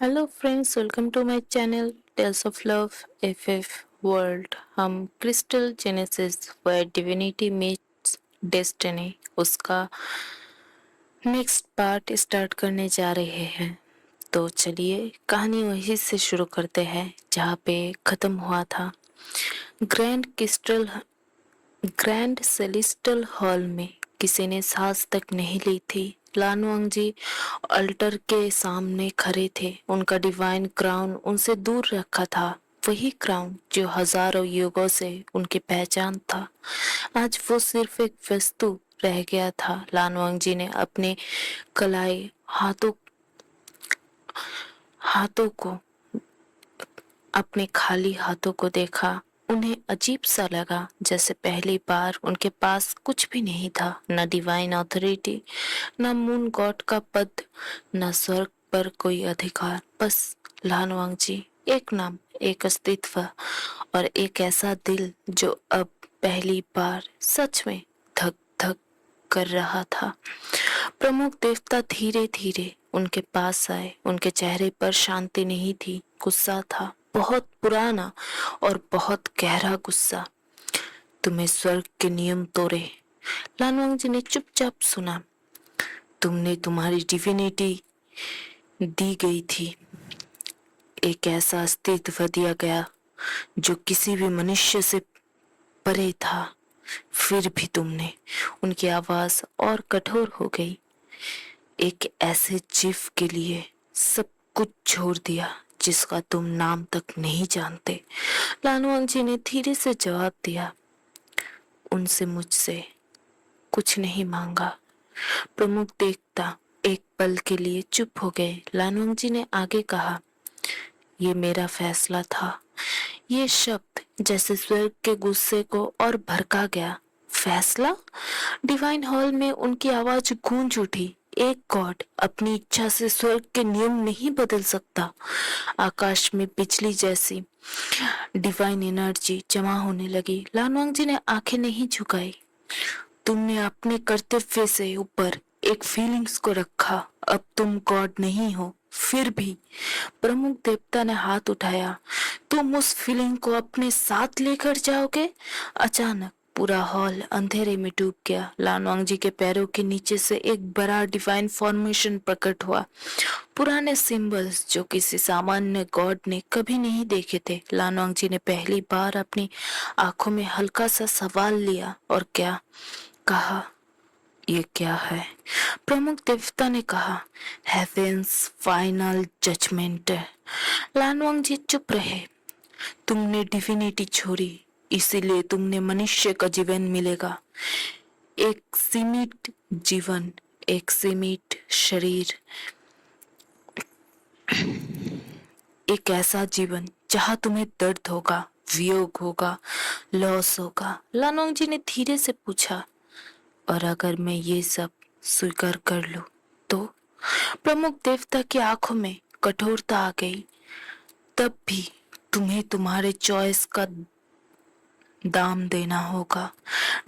Hello friends, welcome to my channel tales of love FF world. हम crystal genesis where divinity meets destiny उसका next part start करने जा रहे हैं। तो चलिए कहानी वहीं से शुरू करते हैं जहाँ पे ख़त्म हुआ था। ग्रैंड सेलिस्टल हॉल में किसी ने सांस तक नहीं ली थी। लानुआंग जी अल्टर के सामने खड़े थे। उनका डिवाइन क्राउन उनसे दूर रखा था, वही क्राउन जो हजारों युगों से उनकी पहचान था। आज वो सिर्फ एक वस्तु रह गया था। लानुआंग जी ने अपने कलाई हाथों को अपने खाली हाथों को देखा। उन्हें अजीब सा लगा, जैसे पहली बार उनके पास कुछ भी नहीं था, न डिवाइन अथॉरिटी, न मून गॉड का पद, न स्वर्ग पर कोई अधिकार। बस लानवांग जी, एक नाम, एक अस्तित्व और एक ऐसा दिल जो अब पहली बार सच में धक धक कर रहा था। प्रमुख देवता धीरे धीरे उनके पास आए। उनके चेहरे पर शांति नहीं थी, गुस्सा था, बहुत पुराना और बहुत गहरा गुस्सा। तुम्हें स्वर्ग के नियम तोड़े। लानवांग जी ने चुपचाप सुना। तुमने तुम्हारी डिविनिटी दी गई थी, एक ऐसा अस्तित्व दिया गया जो किसी भी मनुष्य से परे था। फिर भी तुमने, उनकी आवाज और कठोर हो गई, एक ऐसे जीव के लिए सब कुछ छोड़ दिया जिसका तुम नाम तक नहीं जानते। लानुआंग जी ने धीरे से जवाब दिया, उनसे मुझसे कुछ नहीं मांगा। प्रमुख देवता एक पल के लिए चुप हो गए। लानुआंग जी ने आगे कहा, ये मेरा फैसला था। ये शब्द जैसे स्वर्ग के गुस्से को और भड़का गया। फैसला? डिवाइन हॉल में उनकी आवाज गूंज उठी। एक गॉड अपनी इच्छा से स्वर्ग के नियम नहीं बदल सकता। आकाश में बिजली जैसी डिवाइन एनर्जी जमा होने लगी। लानवांग जी ने आंखें नहीं झुकाई। तुमने अपने कर्तव्य से ऊपर एक फीलिंग्स को रखा। अब तुम गॉड नहीं हो। फिर भी प्रमुख देवता ने हाथ उठाया, तुम उस फीलिंग को अपने साथ लेकर जाओगे? अचानक पूरा हॉल अंधेरे में डूब गया। लानवांग जी के पैरों के नीचे से एक बड़ा डिवाइन फॉर्मेशन प्रकट हुआ। पुराने सिंबल्स जो किसी सामान्य गॉड ने कभी नहीं देखे थे। लानवांग जी ने पहली बार अपनी आंखों में हल्का सा सवाल लिया और क्या कहा, ये क्या है? प्रमुख देवता ने कहा, हेवेंस फाइनल जजमेंट। लानवांग जी चुप रहे। तुमने डिविनिटी छोड़ी, इसीलिए तुमने मनुष्य का जीवन मिलेगा। एक सीमित जीवन, एक सीमित शरीर, एक ऐसा जीवन जहां तुम्हें दर्द होगा, वियोग होगा, लॉस होगा। लानोंग जी ने धीरे से पूछा, और अगर मैं ये सब स्वीकार कर लूं तो? प्रमुख देवता की आंखों में कठोरता आ गई। तब भी तुम्हें तुम्हारे चॉइस का दाम देना होगा।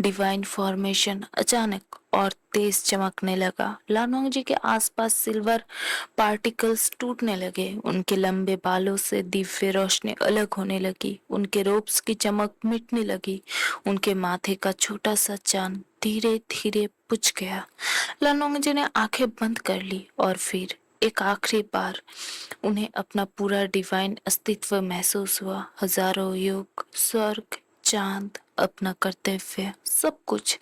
डिवाइन फॉर्मेशन अचानक और तेज चमकने लगा। लानोंग जी के आसपास सिल्वर पार्टिकल्स टूटने लगे। उनके लंबे बालों से दिव्य रोशनी अलग होने लगी। उनके रोब्स की चमक मिटने लगी। उनके माथे का छोटा सा चांद धीरे धीरे बुझ गया। लानोंग जी ने आंखें बंद कर ली और फिर एक आखिरी बार उन्हें अपना पूरा डिवाइन अस्तित्व महसूस हुआ। हजारों युग, स्वर्ग, चांद, अपना कर्तव्य, सब कुछ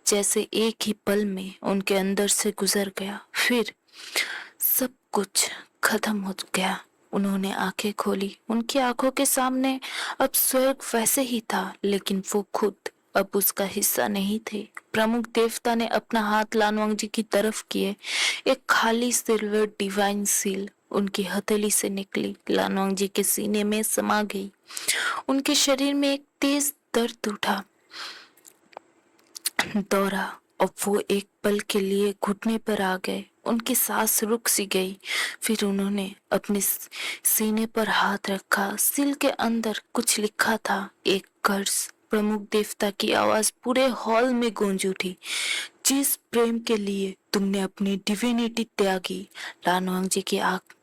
जैसे एक ही पल में उनके अंदर से गुजर गया। फिर सब कुछ खत्म हो गया। उन्होंने आंखें खोली। उनकी आंखों के सामने अब स्वर्ग वैसे ही था, लेकिन वो खुद अब उसका हिस्सा नहीं थे। प्रमुख देवता ने अपना हाथ लानवांग जी की तरफ किए। एक खाली सिल्वर डिवाइन सील उनकी हथेली से निकली, लानवांग जी के सीने में समा गई। उनके शरीर में एक तेज दर्द उठा, दौड़ा, और वो एक पल के लिए घुटने पर आ गए। उनकी सांस रुक सी गई। फिर उन्होंने अपने सीने पर हाथ रखा। सिल के अंदर कुछ लिखा था, एक कर्ज। प्रमुख देवता की आवाज पूरे हॉल में गूंज उठी, जिस प्रेम के लिए तुमने अपनी डिविनिटी त्यागी। लानवांग जी की आंख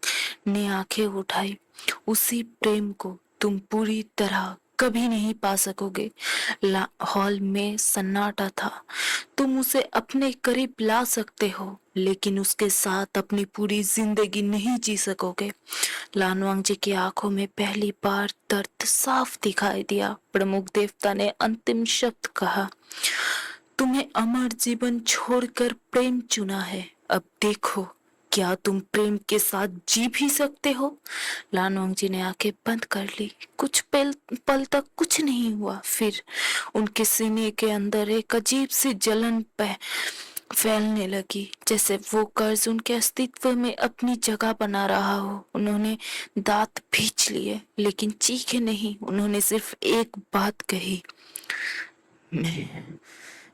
ने आंखें उठाई। उसी प्रेम को तुम पूरी तरह कभी नहीं पा सकोगे। हॉल में सन्नाटा था। तुम उसे अपने करीब ला सकते हो, लेकिन उसके साथ अपनी पूरी जिंदगी नहीं जी सकोगे। लानवांग जी की आंखों में पहली बार दर्द साफ दिखाई दिया। प्रमुख देवता ने अंतिम शब्द कहा, तुम्हें अमर जीवन छोड़कर प्रेम चुना है। अब देखो, क्या तुम प्रेम के साथ जी भी सकते हो? लानवांग जी ने आंखें बंद कर ली। कुछ पल तक कुछ नहीं हुआ। फिर उनके सीने के अंदर एक अजीब सी जलन फैलने लगी, जैसे वो कर्ज उनके अस्तित्व में अपनी जगह बना रहा हो। उन्होंने दांत भींच लिए, लेकिन चीखे नहीं। उन्होंने सिर्फ एक बात कही,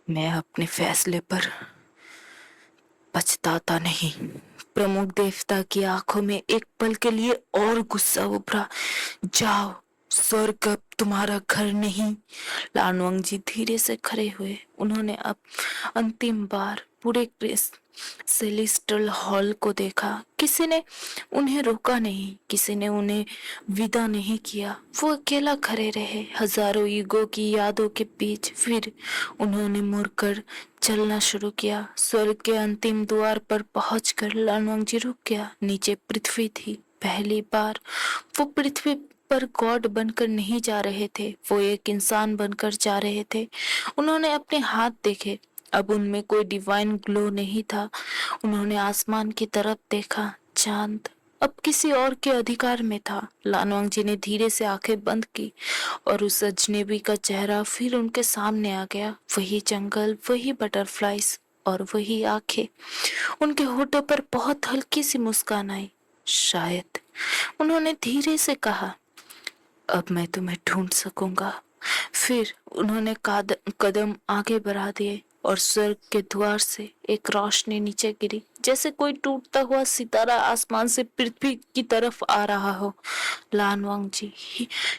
मैं अपने फैसले पर पछताता नहीं। प्रमुख देवता की आंखों में एक पल के लिए और गुस्सा उभरा। जाओ, स्वर्ग अब तुम्हारा घर नहीं। लानवंग जी धीरे से खड़े हुए। उन्होंने अब अंतिम बार पूरे सेलेस्टियल हॉल को देखा। किसी ने उन्हें रोका नहीं, किसी ने उन्हें विदा नहीं किया। वो अकेला खड़े रहे, हजारों ईगो की यादों के बीच। फिर उन्होंने मुड़कर चलना शुरू किया। स्वर्ग के अंतिम द्वार पर पहुंचकर लानवांग जी रुक गया। नीचे पृथ्वी थी। पहली बार वो पृथ्वी पर गॉड बनकर नहीं जा रहे थे, वो एक इंसान बनकर जा रहे थे। उन्होंने अपने हाथ देखे। अब उनमें कोई डिवाइन ग्लो नहीं था। उन्होंने आसमान की तरफ देखा। चांद अब किसी और के अधिकार में था। लानवांग जी ने धीरे से आंखें बंद की और उस अजनबी का चेहरा फिर उनके सामने आ गया। वही जंगल, वही बटरफ्लाइज और वही आंखें। उनके होठों पर बहुत हल्की सी मुस्कान आई। शायद, उन्होंने धीरे से कहा, अब मैं तुम्हें ढूंढ सकूंगा। फिर उन्होंने कदम आगे बढ़ा दिए और स्वर्ग के द्वार से एक रोशनी नीचे गिरी, जैसे कोई टूटता हुआ सितारा आसमान से पृथ्वी की तरफ आ रहा हो। लानवांग जी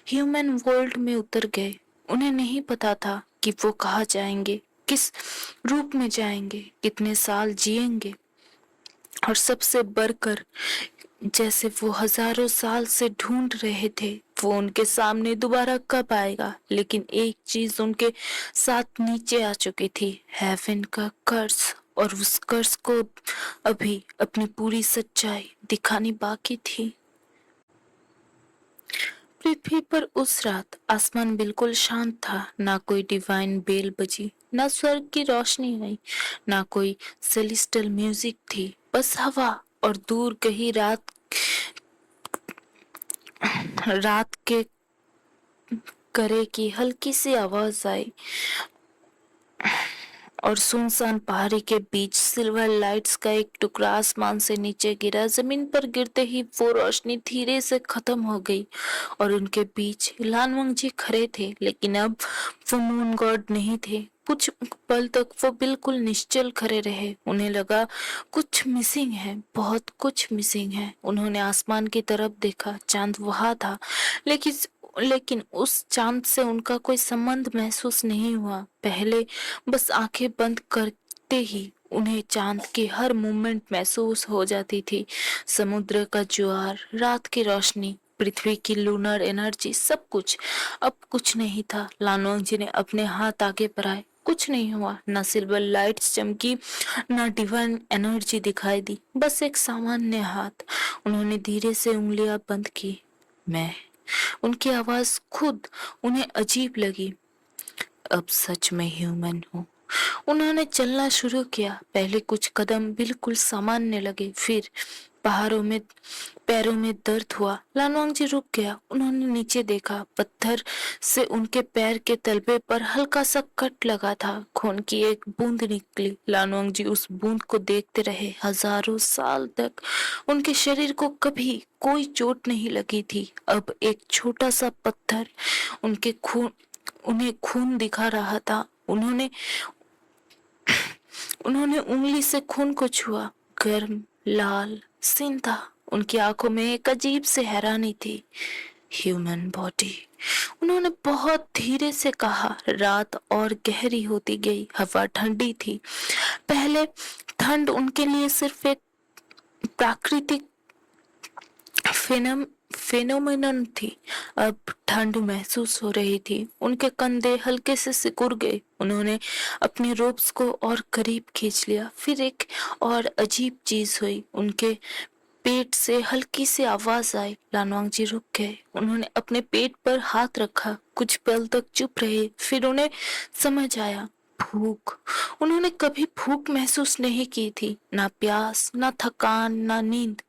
ह्यूमन वर्ल्ड में उतर गए। उन्हें नहीं पता था कि वो कहाँ जाएंगे, किस रूप में जाएंगे, कितने साल जिएंगे, और सबसे बढ़कर जैसे वो हजारों साल से ढूंढ रहे थे, वो उनके सामने दोबारा कब आएगा। लेकिन एक चीज उनके साथ नीचे आ चुकी थी, हेवन का कर्ज, और उस कर्ज को अभी अपनी पूरी सच्चाई दिखानी बाकी थी। पृथ्वी पर उस रात आसमान बिल्कुल शांत था। ना कोई डिवाइन बेल बजी, ना स्वर्ग की रोशनी आई, ना कोई सेलेस्टियल म्यूजिक थी। बस हवा और दूर कहीं रात के करे की हल्की सी आवाज आई और सुनसान पहाड़ी के बीच सिल्वर लाइट्स का एक टुकड़ा आसमान से नीचे गिरा। जमीन पर गिरते ही वो रोशनी धीरे से खत्म हो गई और उनके बीच लानवंग जी खड़े थे। लेकिन अब वो मून गॉड नहीं थे। कुछ पल तक वो बिल्कुल निश्चल खड़े रहे। उन्हें लगा कुछ मिसिंग है, बहुत कुछ मिसिंग है। उन्होंने आसमान की तरफ देखा। चांद वहां था, लेकिन उस चांद से उनका कोई संबंध महसूस नहीं हुआ। पहले बस आंखें बंद करते ही उन्हें चांद की हर मूवमेंट महसूस हो जाती थी। समुद्र का ज्वार, रात की रोशनी, पृथ्वी की लूनर एनर्जी, सब कुछ। अब कुछ नहीं था। लानोंग जी ने अपने हाथ आगे बढ़ाए। कुछ नहीं हुआ। ना सिल्वर लाइट्स चमकी, ना डिवाइन एनर्जी दिखाई दी, बस एक सामान्य हाथ। उन्होंने धीरे से उंगलियां बंद की। मैं उनकी आवाज खुद उन्हें अजीब लगी। अब सच में ह्यूमन हूँ। उन्होंने चलना शुरू किया। पहले कुछ कदम बिल्कुल सामान्य लगे, फिर पहाड़ों में पैरों में दर्द हुआ। लानवांग जी रुक गया। उन्होंने नीचे देखा। पत्थर से उनके पैर के तलबे पर हल्का सा कट लगा था। खून की एक बूंद निकली। लानवांग जी उस बूंद को देखते रहे। हजारों साल तक उनके शरीर को कभी कोई चोट नहीं लगी थी। अब एक छोटा सा पत्थर उन्हें खून दिखा रहा था। उन्होंने उंगली से खून को छुआ। गर्म, लाल, सीधा। उनकी आंखों में एक अजीब सी हैरानी थी। Human body. उन्होंने बहुत धीरे से कहा। रात और गहरी होती गई। हवा ठंडी थी। पहले ठंड उनके लिए सिर्फ एक प्राकृतिक फेनोमेनन थी। अब ठंड महसूस हो रही थी। उनके कंधे हल्के से सिकुड़ गए। उन्होंने अपने रोब्स को और करीब खींच लिया। फिर एक और अजीब चीज हुई। उनके पेट से हल्की सी आवाज आई। लानवांग जी रुक गए। उन्होंने अपने पेट पर हाथ रखा। कुछ पल तक चुप रहे। फिर उन्हें समझ आया, भूख। उन्होंने कभी भूख महसूस नहीं की थी, ना प्यास, ना थकान, ना नींद।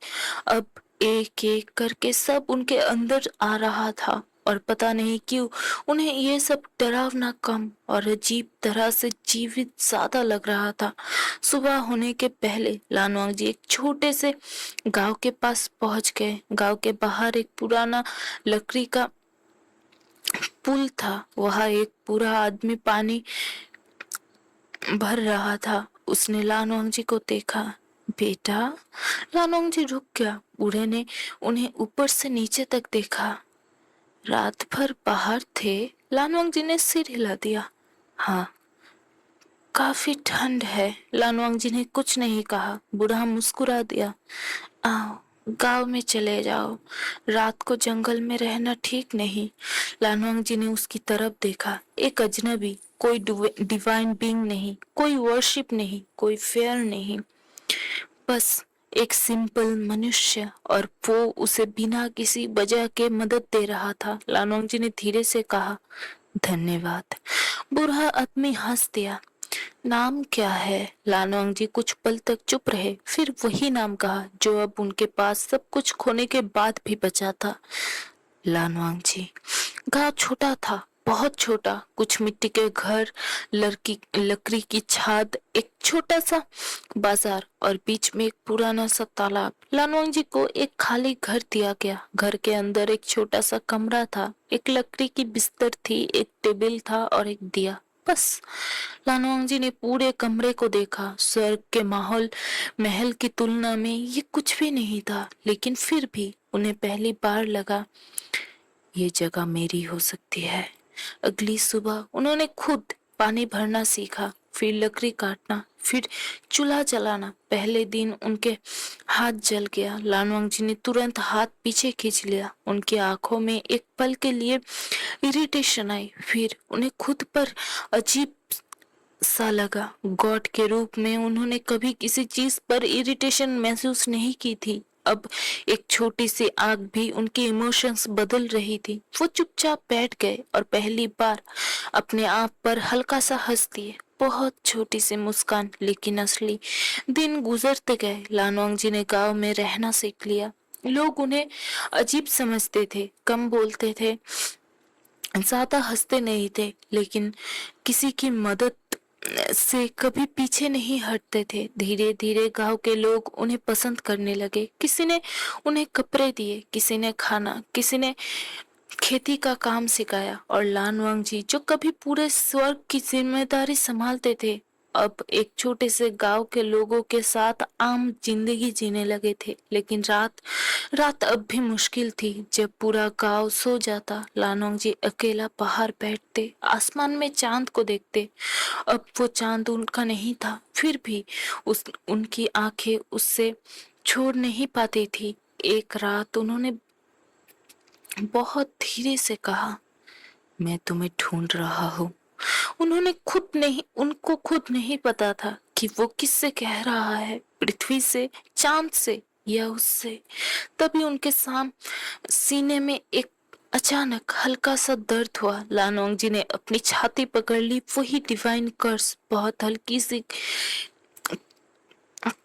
अब एक एक करके सब उनके अंदर आ रहा था और पता नहीं क्यों उन्हें ये सब डरावना कम और अजीब तरह से जीवित ज्यादा लग रहा था। सुबह होने के पहले लानवांग जी एक छोटे से गांव के पास पहुंच गए। गांव के बाहर एक पुराना लकड़ी का पुल था। वहां एक पूरा आदमी पानी भर रहा था। उसने लानवांग जी को देखा। बेटा। लानवांग जी रुक गया। बूढ़े ने उन्हें ऊपर से नीचे तक देखा। रात भर बाहर थे? लानवांग जी ने सिर हिला दिया। हाँ, काफी ठंड है। लानवांग जी ने कुछ नहीं कहा। बूढ़ा मुस्कुरा दिया। आओ, गांव में चले जाओ। रात को जंगल में रहना ठीक नहीं। लानवांग जी ने उसकी तरफ देखा। एक अजनबी, कोई डिवाइन बीइंग नहीं, कोई वर्शिप नहीं, कोई फेयर नहीं, बस एक सिंपल मनुष्य, और वो उसे बिना किसी वजह के मदद दे रहा था। लानवांग जी ने धीरे से कहा, धन्यवाद। बूढ़ा आदमी हंस दिया। नाम क्या है? लानवांग जी कुछ पल तक चुप रहे। फिर वही नाम कहा जो अब उनके पास सब कुछ खोने के बाद भी बचा था। लानवांग जी। गांव छोटा था, बहुत छोटा। कुछ मिट्टी के घर, लकड़ी की छात, एक छोटा सा बाजार और बीच में एक पुराना सा तालाब। लानवांग जी को एक खाली घर दिया गया। घर के अंदर एक छोटा सा कमरा था। एक लकड़ी की बिस्तर थी, एक टेबल था और एक दिया, बस। लानवांग जी ने पूरे कमरे को देखा। स्वर्ग के महल की तुलना में ये कुछ भी नहीं था, लेकिन फिर भी उन्हें पहली बार लगा, ये जगह मेरी हो सकती है। अगली सुबह उन्होंने खुद पानी भरना सीखा, फिर लकड़ी काटना, फिर चूल्हा जलाना। पहले दिन उनके हाथ जल गया। लानवांग जी ने तुरंत हाथ पीछे खींच लिया। उनकी आंखों में एक पल के लिए इरिटेशन आई। फिर उन्हें खुद पर अजीब सा लगा। गॉड के रूप में उन्होंने कभी किसी चीज पर इरिटेशन महसूस नहीं की थी। अब एक छोटी सी आग भी उनके इमोशंस बदल रही थी। वो चुपचाप बैठ गए और पहली बार अपने आप पर हल्का सा हंस दिए। बहुत छोटी सी मुस्कान, लेकिन असली। दिन गुजरते गए। लानवांग जी ने गांव में रहना सीख लिया। लोग उन्हें अजीब समझते थे, कम बोलते थे, ज्यादा हंसते नहीं थे, लेकिन किसी की मदद से कभी पीछे नहीं हटते थे। धीरे धीरे गांव के लोग उन्हें पसंद करने लगे। किसी ने उन्हें कपड़े दिए, किसी ने खाना, किसी ने खेती का काम सिखाया। और लानवांग जी, जो कभी पूरे स्वर्ग की जिम्मेदारी संभालते थे, अब एक छोटे से गांव के लोगों के साथ आम जिंदगी जीने लगे थे। लेकिन रात रात अब भी मुश्किल थी। जब पूरा गांव सो जाता, लानवांग जी अकेला बाहर बैठते, आसमान में चांद को देखते। अब वो चांद उनका नहीं था, फिर भी उनकी आंखें उससे छोड़ नहीं पाती थी। एक रात उन्होंने बहुत धीरे से कहा, मैं तुम्हें ढूंढ रहा हूँ। उनको खुद नहीं पता था कि वो किससे कह रहा है, पृथ्वी से, चांद से या उससे। तभी उनके सीने में एक अचानक हल्का सा दर्द हुआ। लानवांग जी ने अपनी छाती पकड़ ली। वही डिवाइन कर्स, बहुत हल्की सी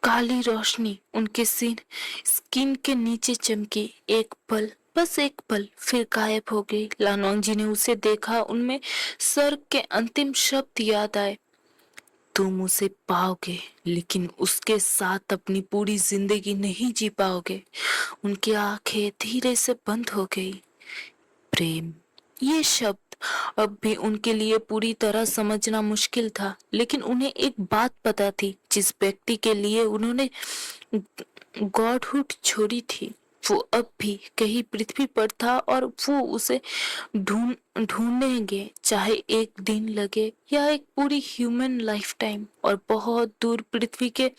काली रोशनी उनके स्किन के नीचे चमकी। एक पल, बस एक पल, फिर गायब हो गई। लानवांग जी ने उसे देखा। उनमें स्वर्ग के अंतिम शब्द याद आए, तुम उसे पाओगे, लेकिन उसके साथ अपनी पूरी जिंदगी नहीं जी पाओगे। उनकी आंखें धीरे से बंद हो गई। प्रेम, ये शब्द अब भी उनके लिए पूरी तरह समझना मुश्किल था, लेकिन उन्हें एक बात पता थी, जिस व्यक्ति के लिए उन्होंने गॉडहुड छोड़ी थी, वो अब भी कहीं पृथ्वी पर था और वो उसे ढूंढेंगे, चाहे एक दिन लगे या एक पूरी ह्यूमन लाइफ टाइम। और बहुत दूर पृथ्वी के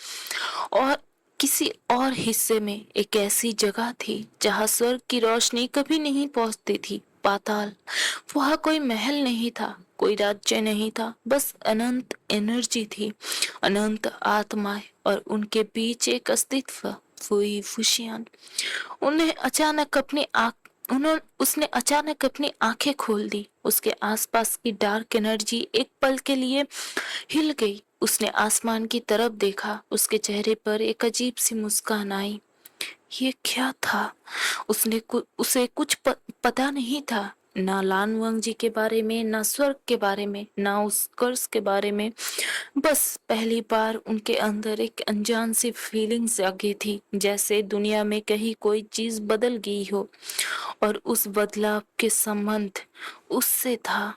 और किसी और हिस्से में एक ऐसी जगह थी जहां स्वर्ग की रोशनी कभी नहीं पहुंचती थी, पाताल। वहां कोई महल नहीं था, कोई राज्य नहीं था, बस अनंत एनर्जी थी, अनंत आत्माएं और उनके बीच एक अस्तित्व, वही फुशियान। उन्हें अचानक अपनी आंख उन्होंने उसने अचानक अपनी आंखें खोल दी। उसके आसपास की डार्क एनर्जी एक पल के लिए हिल गई। उसने आसमान की तरफ देखा, उसके चेहरे पर एक अजीब सी मुस्कान आई। ये क्या था? उसे कुछ पता नहीं था, ना लानवंग जी के बारे में, ना स्वर्ग के बारे में, ना उस कर्स के बारे में। बस पहली बार उनके अंदर एक अनजान सी फीलिंग्स जागी थी, जैसे दुनिया में कहीं कोई चीज बदल गई हो और उस बदलाव के संबंध उससे था।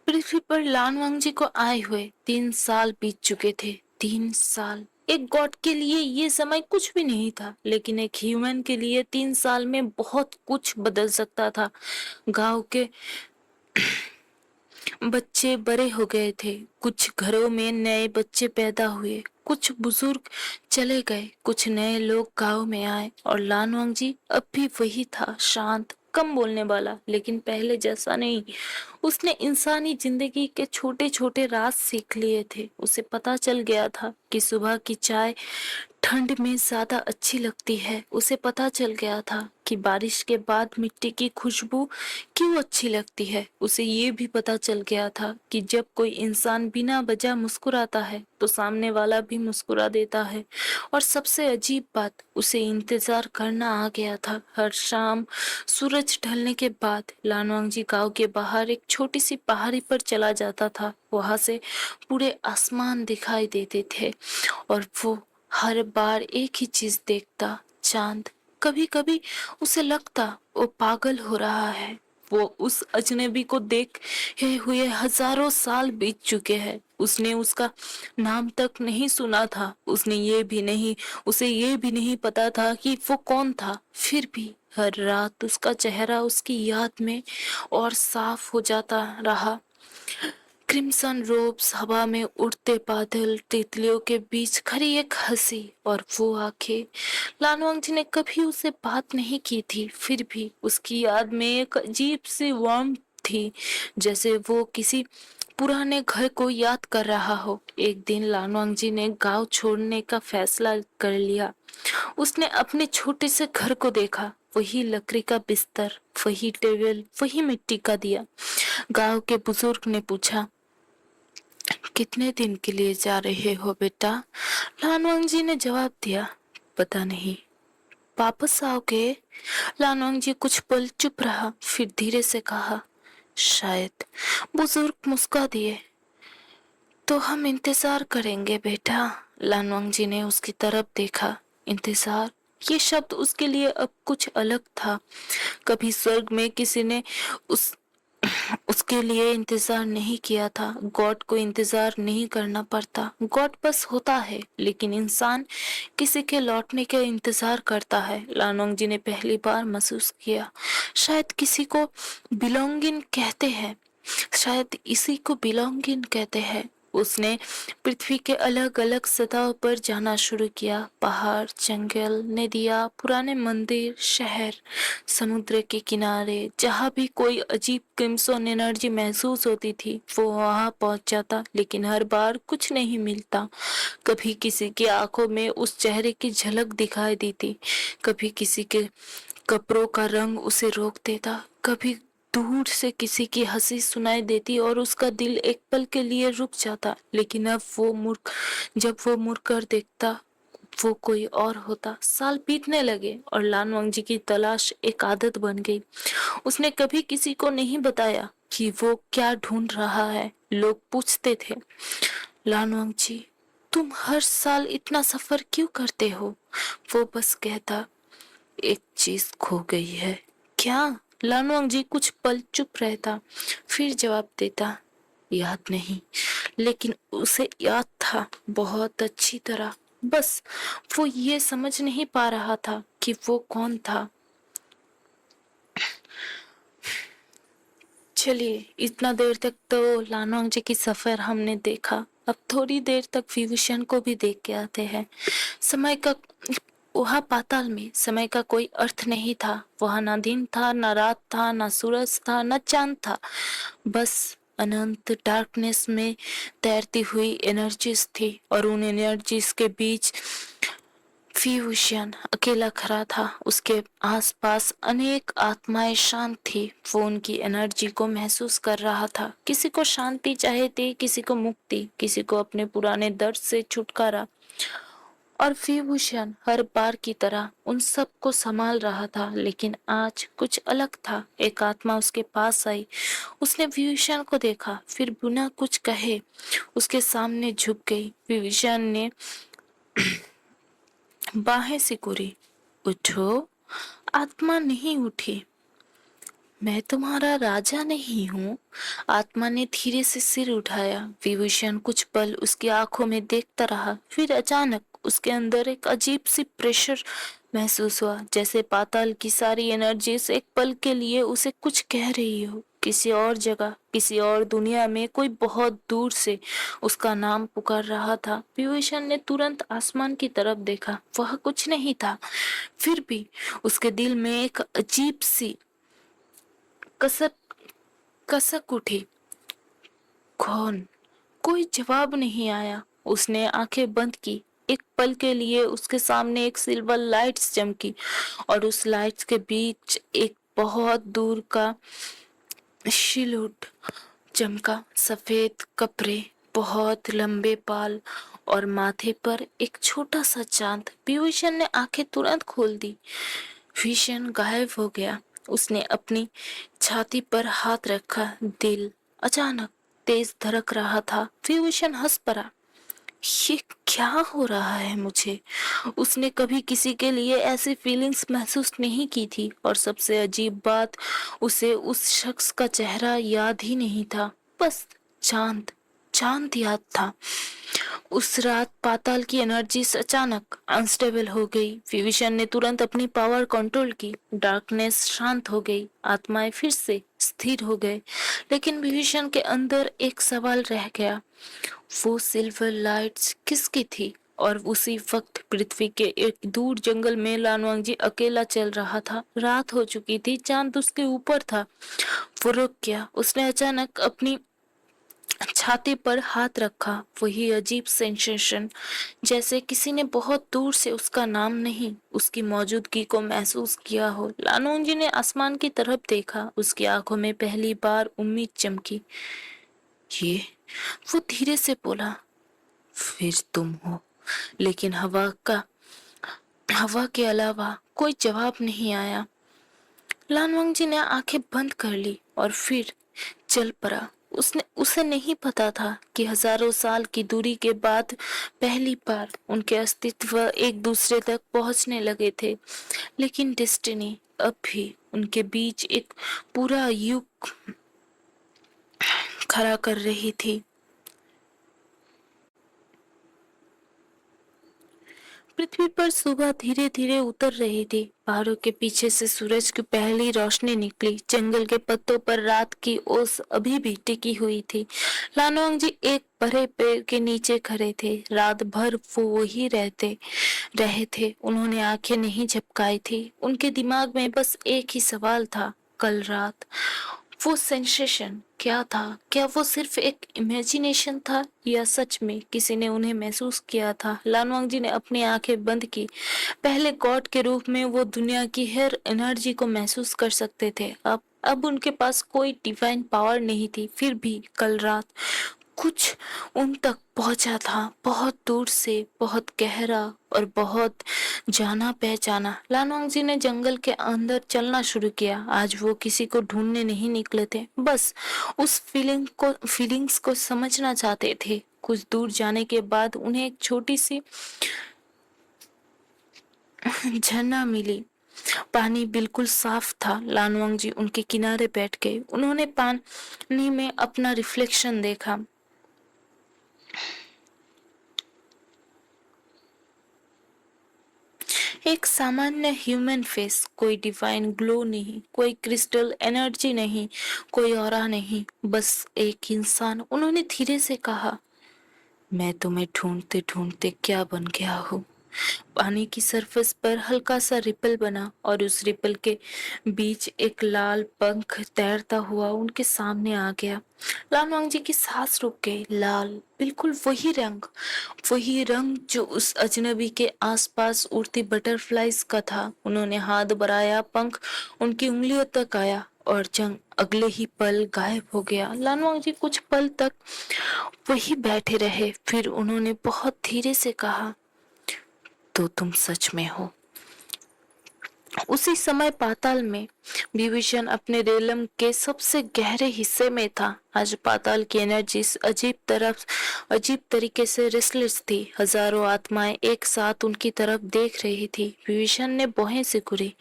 पृथ्वी पर लानवांग जी को आए हुए 3 साल बीत चुके थे। 3 साल एक गॉड के लिए ये समय कुछ भी नहीं था, लेकिन एक ह्यूमन के लिए 3 साल में बहुत कुछ बदल सकता था। गांव के बच्चे बड़े हो गए थे, कुछ घरों में नए बच्चे पैदा हुए, कुछ बुजुर्ग चले गए, कुछ नए लोग गांव में आए और लानवांग जी अब भी वही था, शांत, कम बोलने वाला, लेकिन पहले जैसा नहीं। उसने इंसानी जिंदगी के छोटे छोटे राज सीख लिए थे। उसे पता चल गया था कि सुबह की चाय ठंड में ज्यादा अच्छी लगती है। उसे पता चल गया था कि बारिश के बाद मिट्टी की खुशबू क्यों अच्छी लगती है। उसे ये भी पता चल गया था कि जब कोई इंसान बिना वजह मुस्कुराता है तो सामने वाला भी मुस्कुरा देता है। और सबसे अजीब बात, उसे इंतजार करना आ गया था। हर शाम सूरज ढलने के बाद लानवांग जी गांव के बाहर एक छोटी सी पहाड़ी पर चला जाता था। वहां से पूरे आसमान दिखाई देते थे और वो हर बार एक ही चीज देखता, चांद। कभी कभी उसे लगता वो पागल हो रहा है। वो उस अजनबी को देखे हुए हजारों साल बीत चुके हैं। उसने उसका नाम तक नहीं सुना था। उसे ये भी नहीं पता था कि वो कौन था। फिर भी हर रात उसका चेहरा उसकी याद में और साफ हो जाता रहा। क्रिम्सन रोब्स, हवा में उड़ते बादल, तितलियों के बीच खड़ी एक हंसी और वो आंखें। लानवांग जी ने कभी उससे बात नहीं की थी, फिर भी उसकी याद में एक अजीब सी वार्मथ थी, जैसे वो किसी पुराने घर को याद कर रहा हो। एक दिन लानवांग जी ने गांव छोड़ने का फैसला कर लिया। उसने अपने छोटे से घर को देखा, वही लकड़ी का बिस्तर, वही टेबल, वही मिट्टी का दिया। गांव के बुजुर्ग ने पूछा, कितने दिन के लिए जा रहे हो बेटा? लानवांग जी ने जवाब दिया, पता नहीं। वापस आओगे? लानवांग जी कुछ पल चुप रहा, फिर धीरे से कहा, शायद। बुजुर्ग मुस्कुरा दिए, तो हम इंतजार करेंगे बेटा। लानवांग जी ने उसकी तरफ देखा। इंतजार, ये शब्द उसके लिए अब कुछ अलग था। कभी स्वर्ग में किसी ने उस उसके लिए इंतजार नहीं किया था। गॉड को इंतजार नहीं करना पड़ता, गॉड बस होता है। लेकिन इंसान किसी के लौटने का इंतजार करता है। लानोंग जी ने पहली बार महसूस किया, शायद किसी को बिलोंगिंग कहते हैं, शायद इसी को बिलोंगिंग कहते हैं। उसने पृथ्वी के अलग अलग सतह पर जाना शुरू किया। पहाड़, जंगल, नदियाँ, पुराने मंदिर, शहर, समुद्र के किनारे। जहाँ भी कोई अजीब क्रिम्सन एनर्जी महसूस होती थी वो वहां पहुंच जाता, लेकिन हर बार कुछ नहीं मिलता। कभी किसी की आंखों में उस चेहरे की झलक दिखाई देती, कभी किसी के कपड़ों का रंग उसे रोक देता, कभी दूर से किसी की हंसी सुनाई देती और उसका दिल एक पल के लिए रुक जाता। लेकिन अब जब वो मुड़कर देखता, वो कोई और होता। साल बीतने लगे और लानवांग जी की तलाश एक आदत बन गई। उसने कभी किसी को नहीं बताया कि वो क्या ढूंढ रहा है। लोग पूछते थे, लानवांग जी, तुम हर साल इतना सफर क्यों करते हो? वो बस कहता, एक चीज खो गई है। क्या? लानवांग जी कुछ पल चुप रहता, फिर जवाब देता, याद नहीं। लेकिन उसे याद था, बहुत अच्छी तरह। बस वो ये समझ नहीं पा रहा था कि वो कौन था। चलिए, इतना देर तक तो लानोंग जी की सफर हमने देखा, अब थोड़ी देर तक विभूषण को भी देख के आते हैं। समय का वहाँ पाताल में समय का कोई अर्थ नहीं था। वहाँ ना दिन था, ना रात था, ना सूरज था, ना चांद था। बस अनंत डार्कनेस में तैरती हुई एनर्जीज थी, और उन एनर्जीज के बीच फ्यूशन अकेला खड़ा था। उसके आसपास अनेक आत्माएं शांत थी। वो उनकी एनर्जी को महसूस कर रहा था। किसी को शांति चाहिए, किसी को मुक्ति, किसी को अपने पुराने दर्द से छुटकारा। और विभूषण हर बार की तरह उन सब को संभाल रहा था, लेकिन आज कुछ अलग था। एक आत्मा उसके पास आई। उसने विभूषण को देखा, फिर बिना कुछ कहे उसके सामने झुक गई। विभूषण ने बाहें सिकुड़ी। उठो। आत्मा नहीं उठी। मैं तुम्हारा राजा नहीं हूँ। आत्मा ने धीरे से सिर उठाया। विभूषण कुछ पल उसकी आंखों में देखता रहा, फिर अचानक उसके अंदर एक अजीब सी प्रेशर महसूस हुआ, जैसे पाताल की सारी एनर्जीज एक पल के लिए उसे कुछ कह रही हो। किसी और जगह, किसी और दुनिया में कोई बहुत दूर से उसका नाम पुकार रहा था। विभूषण ने तुरंत आसमान की तरफ देखा। वह कुछ नहीं था, फिर भी उसके दिल में एक अजीब सी कसक कसक उठी। कौन? कोई जवाब नहीं आया। उसने आंखें बंद की। एक पल के लिए उसके सामने एक सिल्वर लाइट्स चमकी, और उस लाइट्स के बीच एक बहुत दूर का शिलूट चमका। सफेद कपड़े, बहुत लंबे बाल, और माथे पर एक छोटा सा चांद। विभूषण ने आंखें तुरंत खोल दी। विजन गायब हो गया। उसने अपनी छाती पर हाथ रखा। दिल अचानक तेज धड़क रहा था। विभूषण हंस पड़ा। ये क्या हो रहा है मुझे? उसने कभी किसी के लिए ऐसी फीलिंग्स महसूस नहीं की थी, और सबसे अजीब बात, उसे उस शख्स का चेहरा याद ही नहीं था। बस चांद, चांद याद था। उस रात पाताल की एनर्जी अचानक अनस्टेबल हो गई। विभीषण ने तुरंत अपनी पावर कंट्रोल की। डार्कनेस शांत हो गई। आत्माएं फिर से स्थिर हो गए। लेकिन विभीषण के अंदर एक सवाल रह गया। वो सिल्वर लाइट्स किसकी थी? और उसी वक्त पृथ्वी के एक दूर जंगल में लानवांगजी अकेला चल रहा था। रात हो चुकी थी। चांद उसके ऊपर था। वो रुक गया। उसने अचानक अपनी छाती पर हाथ रखा। वही अजीब सेंसेशन, जैसे किसी ने बहुत दूर से उसका नाम नहीं, उसकी मौजूदगी को महसूस किया हो। लानोंजी ने आसमान की तरफ देखा। उसकी आंखों में पहली बार उम्मीद चमकी। ये, वो धीरे से बोला, फिर तुम हो। लेकिन हवा के अलावा कोई जवाब नहीं आया। लानवांगजी ने आंखें बंद कर ली और फिर चल पड़ा। उसे नहीं पता था कि हजारों साल की दूरी के बाद पहली बार उनके अस्तित्व एक दूसरे तक पहुंचने लगे थे। लेकिन डेस्टिनी अब भी उनके बीच एक पूरा युग खड़ा कर रही थी। पृथ्वी पर सुबह धीरे धीरे उतर रही थी। पहाड़ों के पीछे से सूरज की पहली रोशनी निकली। जंगल के पत्तों पर रात की ओस अभी भी टिकी हुई थी। लानोंग जी एक बड़े पेड़ के नीचे खड़े थे। रात भर वो वही रहते रहे थे। उन्होंने आंखें नहीं झपकाई थी। उनके दिमाग में बस एक ही सवाल था, कल रात वो सेंसेशन क्या था? क्या वो सिर्फ एक इमेजिनेशन था, या सच में किसी ने उन्हें महसूस किया था? लानवांग जी ने अपनी आंखें बंद की। पहले गॉड के रूप में वो दुनिया की हर एनर्जी को महसूस कर सकते थे। अब उनके पास कोई डिवाइन पावर नहीं थी। फिर भी कल रात कुछ उन तक पहुंचा था, बहुत दूर से, बहुत गहरा और बहुत जाना पहचाना। लानोंग जी ने जंगल के अंदर चलना शुरू किया। आज वो किसी को ढूंढने नहीं निकले थे, बस उस फीलिंग्स को समझना चाहते थे। कुछ दूर जाने के बाद उन्हें एक छोटी सी झरना मिली। पानी बिल्कुल साफ था। लानवांग जी उनके किनारे बैठ गए। उन्होंने पानी में अपना रिफ्लेक्शन देखा। एक सामान्य ह्यूमन फेस, कोई डिवाइन ग्लो नहीं, कोई क्रिस्टल एनर्जी नहीं, कोई ऑरा नहीं, बस एक इंसान। उन्होंने धीरे से कहा, मैं तुम्हें ढूंढते ढूंढते क्या बन गया हूँ। पानी की सरफेस पर हल्का सा रिपल बना और उस रिपल के बीच एक लाल पंख तैरता हुआ उनके सामने आ गया। लानवांग जी की सांस रुक गई। लाल, बिल्कुल वही रंग जो उस अजनबी के आसपास उड़ती बटरफ्लाइज का था। उन्होंने हाथ बढ़ाया, पंख उनकी उंगलियों तक आया और जंग अगले ही पल गायब हो गया। लानवांग जी कुछ पल तक वही बैठे रहे, फिर उन्होंने बहुत धीरे से कहा, तो तुम सच में हो। उसी समय पाताल में विभीषण अपने रेलम के सबसे गहरे हिस्से में था। आज पाताल की एनर्जी अजीब तरीके से रेस्टलेस थी। हजारों आत्माएं एक साथ उनकी तरफ देख रही थी। विभीषण ने भौहें सिकुड़ी।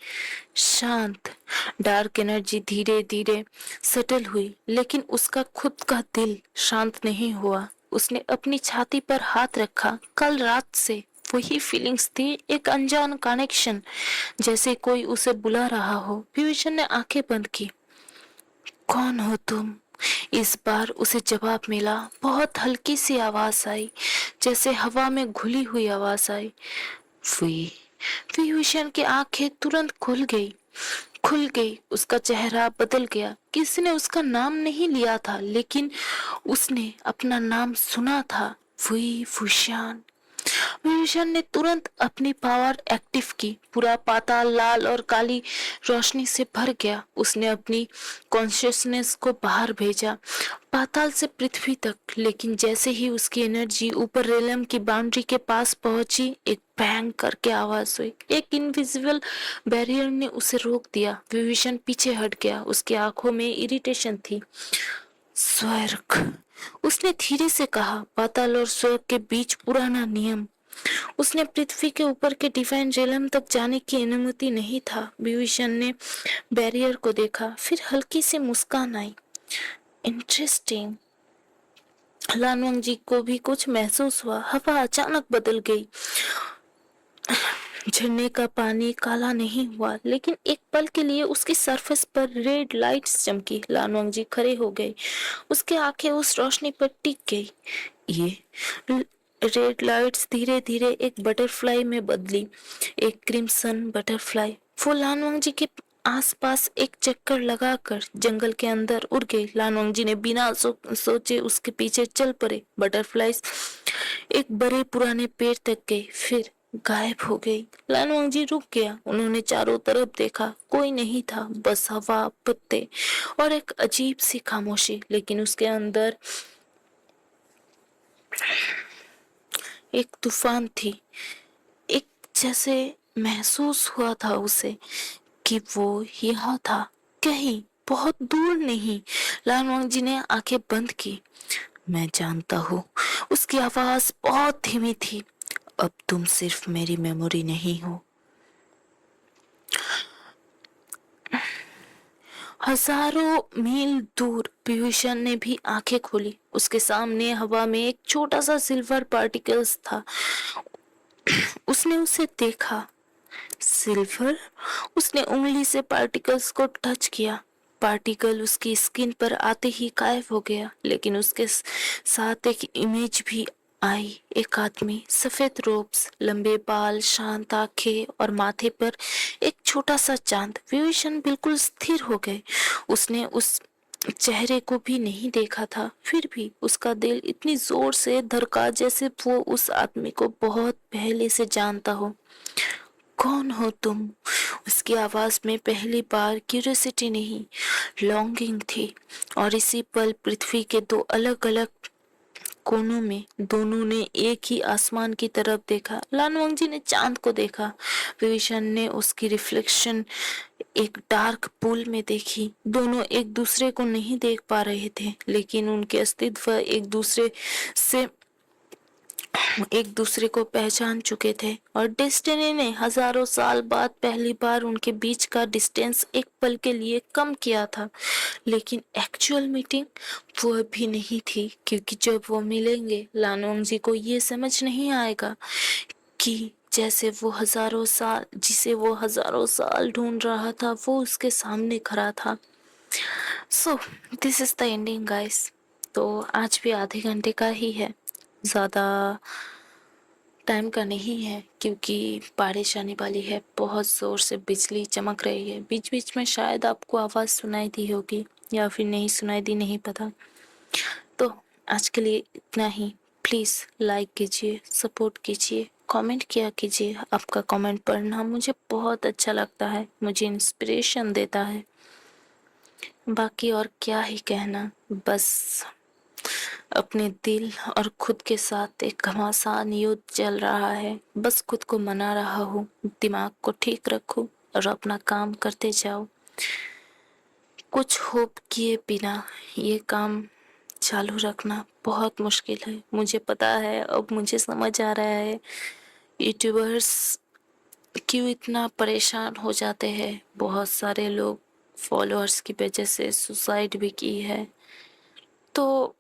शांत। डार्क एनर्जी धीरे धीरे सेटल हुई, लेकिन उसका खुद का दिल शांत नहीं हुआ। उसने अपनी छाती पर हाथ रखा। कल रात से वही फीलिंग्स थी, एक अनजान कनेक्शन, जैसे कोई उसे बुला रहा हो। विभीषण ने आंखें बंद की। कौन हो तुम? इस बार उसे जवाब मिला। बहुत हल्की सी आवाज आई, जैसे हवा में घुली हुई आवाज आई। वी विभीषण की आंखें तुरंत खुल गई। उसका चेहरा बदल गया। किसी ने उसका नाम नहीं लिया था, लेकिन उसने अपना नाम सुना था। विभूषण। विभीषण ने तुरंत अपनी पावर एक्टिव की। पूरा पाताल लाल और काली रोशनी से भर गया। उसने अपनी कॉन्शियसनेस को बाहर भेजा, पाताल से पृथ्वी तक। लेकिन जैसे ही उसकी एनर्जी ऊपर रेलम की बाउंड्री के पास पहुंची, एक बैंग करके आवाज हुई। एक इनविजिबल बैरियर ने उसे रोक दिया। विभीषण पीछे हट गया। उसकी आंखों में इरिटेशन थी। स्वर्ग, उसने धीरे से कहा। पाताल और स्वर्ग के बीच पुराना नियम। उसने पृथ्वी के ऊपर के डिवाइन रेलम तक जाने की अनुमति नहीं था। विभीषण ने बैरियर को देखा, फिर हल्की सी मुस्कान आई। इंटरेस्टिंग। लानवंग जी को भी कुछ महसूस हुआ। हवा अचानक बदल गई। झरने का पानी काला नहीं हुआ, लेकिन एक पल के लिए उसकी सरफेस पर रेड लाइट्स चमकी। लानवंग जी खड़े हो गए। उसकी आंखें उस रोशनी पर टिक गई। ये रेड लाइट्स धीरे धीरे एक बटरफ्लाई में बदली, एक क्रिम्सन बटरफ्लाई। वो लानवंग जी के आसपास एक चक्कर लगाकर जंगल के अंदर उड़ गई। लानवंग जी ने बिना सोचे उसके पीछे चल पड़े। बटरफ्लाईज एक बड़े पुराने पेड़ तक गई, फिर गायब हो गई। लानवंग जी रुक गया। उन्होंने चारों तरफ देखा, कोई नहीं था, बस हवा, पत्ते और एक अजीब सी खामोशी। लेकिन उसके अंदर एक तूफान थी। एक जैसे महसूस हुआ था उसे कि वो यहाँ था, कहीं बहुत दूर नहीं। लानवांग जी ने आंखें बंद की। मैं जानता हूँ। उसकी आवाज बहुत धीमी थी। अब तुम सिर्फ मेरी मेमोरी नहीं हो। हजारों मील दूर विभीषण ने भी आंखें खोली। उसके सामने हवा में एक छोटा सा सिल्वर पार्टिकल्स था। उसने उसे देखा। सिल्वर। उसने उंगली से पार्टिकल्स को टच किया। पार्टिकल उसकी स्किन पर आते ही गायब हो गया, लेकिन उसके साथ एक इमेज भी आई। एक आदमी, सफेद रोब्स, लंबे बाल, शांत आंखें और माथे पर एक छोटा सा चांद। विभीषण बिल्कुल स्थिर हो गए। उसने उस चेहरे को भी नहीं देखा था, फिर भी उसका दिल इतनी जोर से धड़का जैसे वो उस आदमी को बहुत पहले से जानता हो। कौन हो तुम? उसकी आवाज में पहली बार क्यूरियोसिटी नहीं, लॉन्गिंग थी। और इसी पल पृथ्वी के दो अलग अलग कोनों में दोनों ने एक ही आसमान की तरफ देखा। लानवंग जी ने चांद को देखा। विभीषण ने उसकी रिफ्लेक्शन एक डार्क पूल में देखी। दोनों एक दूसरे को नहीं देख पा रहे थे, लेकिन उनके अस्तित्व एक दूसरे को पहचान चुके थे। और डेस्टिनी ने हजारों साल बाद पहली बार उनके बीच का डिस्टेंस एक पल के लिए कम किया था। लेकिन एक्चुअल मीटिंग वो अभी नहीं थी, क्योंकि जब वो मिलेंगे लानोंग जी को ये समझ नहीं आएगा कि जैसे वो हजारों साल, जिसे वो हजारों साल ढूंढ रहा था, वो उसके सामने खड़ा था। So this is the ending guys. तो आज भी आधे घंटे का ही है, ज़्यादा टाइम का नहीं है, क्योंकि बारिश आने वाली है, बहुत ज़ोर से बिजली चमक रही है। बीच बीच में शायद आपको आवाज़ सुनाई दी होगी या फिर नहीं सुनाई दी, नहीं पता। तो आज के लिए इतना ही। प्लीज़ लाइक कीजिए, सपोर्ट कीजिए, कमेंट किया कीजिए। आपका कमेंट पढ़ना मुझे बहुत अच्छा लगता है, मुझे इंस्पिरेशन देता है। बाकी और क्या ही कहना, बस अपने दिल और खुद के साथ एक घमासान युद्ध चल रहा है। बस खुद को मना रहा हूँ, दिमाग को ठीक रखो और अपना काम करते जाओ। कुछ होप किए बिना ये काम चालू रखना बहुत मुश्किल है, मुझे पता है। अब मुझे समझ आ रहा है यूट्यूबर्स क्यों इतना परेशान हो जाते हैं। बहुत सारे लोग फॉलोअर्स की वजह से सुसाइड भी की है। तो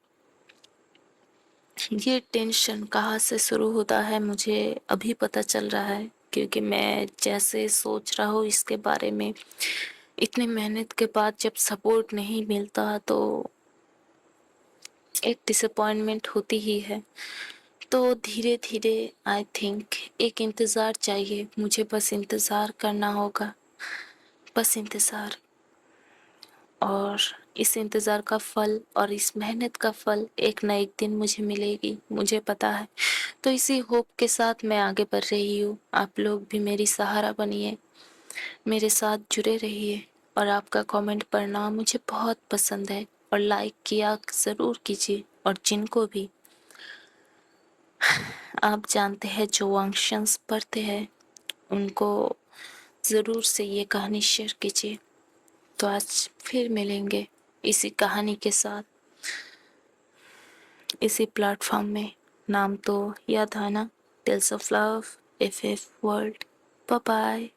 ये टेंशन कहाँ से शुरू होता है मुझे अभी पता चल रहा है, क्योंकि मैं जैसे सोच रहा हूँ इसके बारे में, इतनी मेहनत के बाद जब सपोर्ट नहीं मिलता तो एक डिसअपॉइंटमेंट होती ही है। तो धीरे धीरे आई थिंक एक इंतज़ार चाहिए मुझे, बस इंतज़ार करना होगा, बस इंतज़ार। और इस इंतज़ार का फल और इस मेहनत का फल एक ना एक दिन मुझे मिलेगी, मुझे पता है। तो इसी होप के साथ मैं आगे बढ़ रही हूँ। आप लोग भी मेरी सहारा बनिए, मेरे साथ जुड़े रहिए। और आपका कमेंट पढ़ना मुझे बहुत पसंद है, और लाइक किया ज़रूर कीजिए। और जिनको भी आप जानते हैं जो वंशंस पढ़ते हैं, उनको ज़रूर से ये कहानी शेयर कीजिए। तो आज फिर मिलेंगे इसी कहानी के साथ, इसी प्लेटफॉर्म में। नाम तो याद है ना, tales of love, F world. Bye bye.